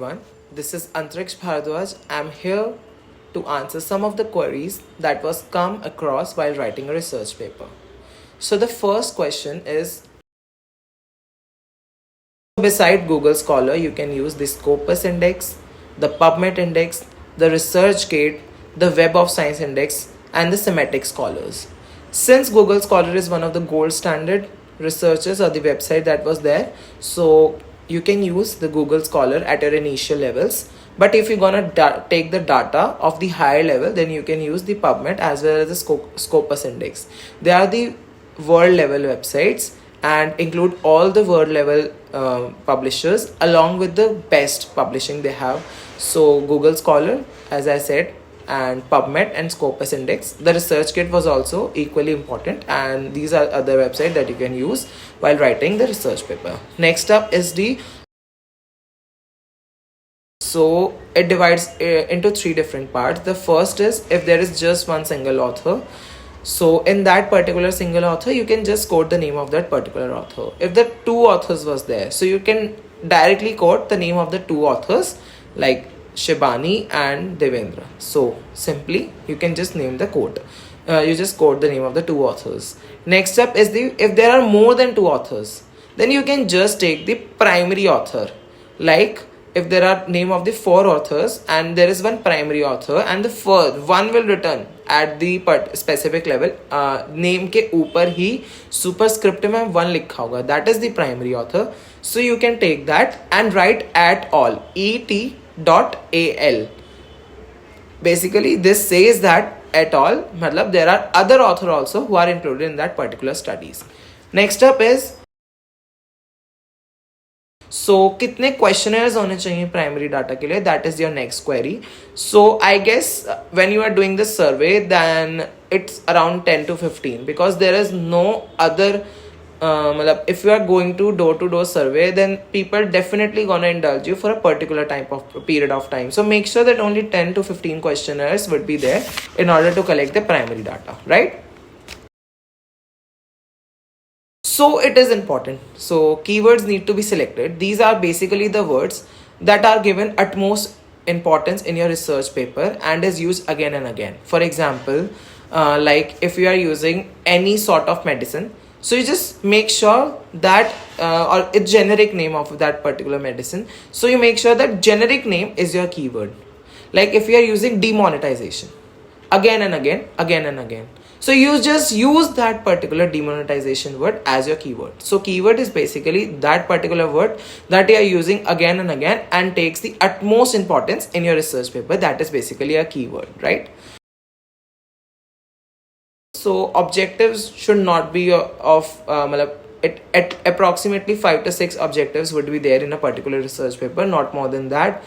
everyone. This is Antriksh Bharadwaj. I'm here to answer some of the queries that was come across while writing a research paper. So the first question is, beside Google Scholar, you can use the Scopus Index, the PubMed Index, the ResearchGate, the Web of Science Index, and the Semantic Scholars. Since Google Scholar is one of the gold standard researchers or the website that was there, so you can use the Google Scholar at your initial levels. But if you're gonna take the data of the higher level, then you can use the PubMed as well as the Scopus Index. They are the world level websites and include all the world level publishers along with the best publishing they have. So Google Scholar, as I said, and PubMed and Scopus Index. The ResearchGate was also equally important, and these are other websites that you can use while writing the research paper. Next up is so it divides into three different parts. The first is if there is just one single author. So in that particular single author, you can just quote the name of that particular author. If the two authors was there, so you can directly quote the name of the two authors like Shibani and Devendra. So simply you can just name the quote. You just quote the name of the two authors. Next up is if there are more than two authors, then you can just take the primary author. Like if there are name of the four authors and there is one primary author and the first one will return at the specific level, name के ऊपर ही superscript में one लिखा होगा, that is the primary author. So you can take that and write at all, et.al. Basically this says that at all मतलब there are other author also who are included in that particular studies. Next up is so कितने questionnaires होने चाहिए primary data के लिए, that is your next query. So I guess when you are doing this survey, then it's around 10 to 15 because there is no other if you are going to door survey, then people definitely gonna indulge you for a particular type of period of time. So make sure that only 10 to 15 questionnaires would be there in order to collect the primary data, right? So it is important. So keywords need to be selected. These are basically the words that are given utmost importance in your research paper and is used again and again. For example, like if you are using any sort of medicine, so you just make sure that or a generic name of that particular medicine. So you make sure that generic name is your keyword. Like if you are using demonetization, again and again. So you just use that particular demonetization word as your keyword. So keyword is basically that particular word that you are using again and again and takes the utmost importance in your research paper. That is basically a keyword, right? So objectives should not be of at approximately 5 to 6 objectives would be there in a particular research paper, not more than that.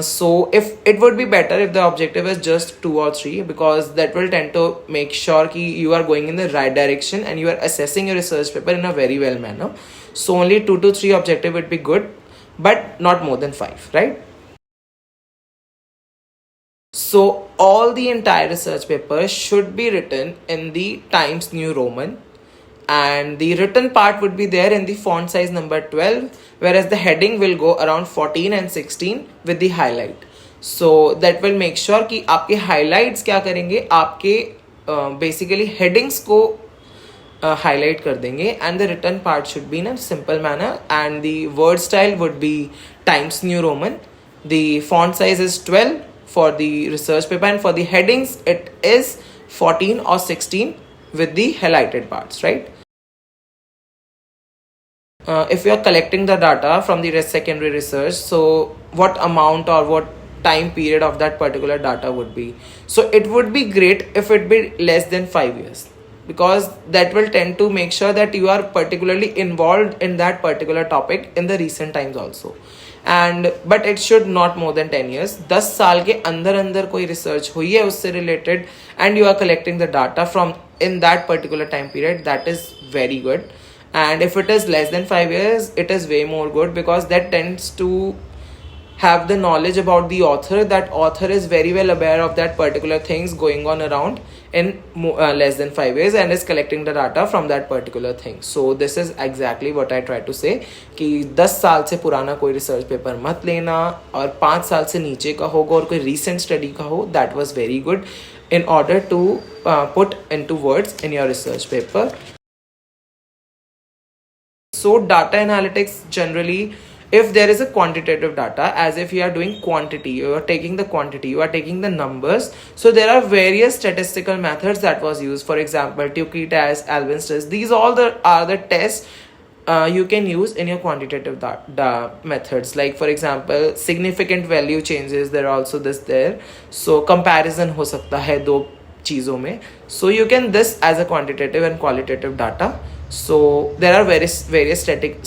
So if it would be better if the objective is just 2 or 3, because that will tend to make sure that you are going in the right direction and you are assessing your research paper in a very well manner. So only 2 to 3 objective would be good, but not more than 5, right? So all the entire research paper should be written in the Times New Roman, and the written part would be there in the font size number 12, whereas the heading will go around 14 and 16 with the highlight. So that will make sure कि आपके highlights क्या करेंगे, आपके basically headings को highlight कर देंगे, and the written part should be in a simple manner, and the word style would be Times New Roman. The font size is 12 for the research paper, and for the headings it is 14 or 16 with the highlighted parts, right? If you are collecting the data from the secondary research, so what amount or what time period of that particular data would be? So it would be great if it be less than 5 years, because that will tend to make sure that you are particularly involved in that particular topic in the recent times also. And but it should not more than 10 years. 10 साल के अंदर कोई research हुई है उससे related and you are collecting the data from in that particular time period, that is very good. And if it is less than 5 years, it is way more good, because that tends to have the knowledge about the author, that author is very well aware of that particular things going on around in less than 5 years and is collecting the data from that particular thing. So this is exactly what I try to say कि 10 साल से पुराना कोई research paper मत लेना, और 5 साल से नीचे का होगा और कोई recent study का हो, that was very good in order to put into words in your research paper. So data analytics generally, if there is a quantitative data, as if you are doing quantity, you are taking the quantity, you are taking the numbers. So there are various statistical methods that was used. For example, Tukey test, Alvin's test. These all are the tests you can use in your quantitative methods. Like for example, significant value changes. There are also this there. So comparison हो सकता है दो चीज़ों में. So you can this as a quantitative and qualitative data. So there are various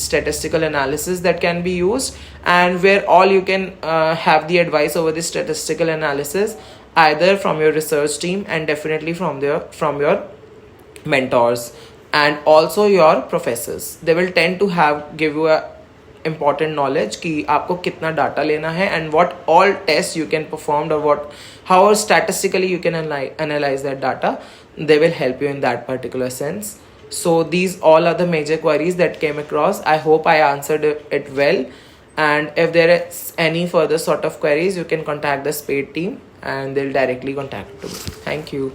statistical analysis that can be used, and where all you can have the advice over the statistical analysis either from your research team and definitely from your mentors and also your professors. They will tend to give you a important knowledge कि आपको कितना data लेना है and what all tests you can perform or how statistically you can analyze that data. They will help you in that particular sense. So these all are the major queries that came across. I hope I answered it well, and if there is any further sort of queries, you can contact the SPADE team and they'll directly contact you. Thank you.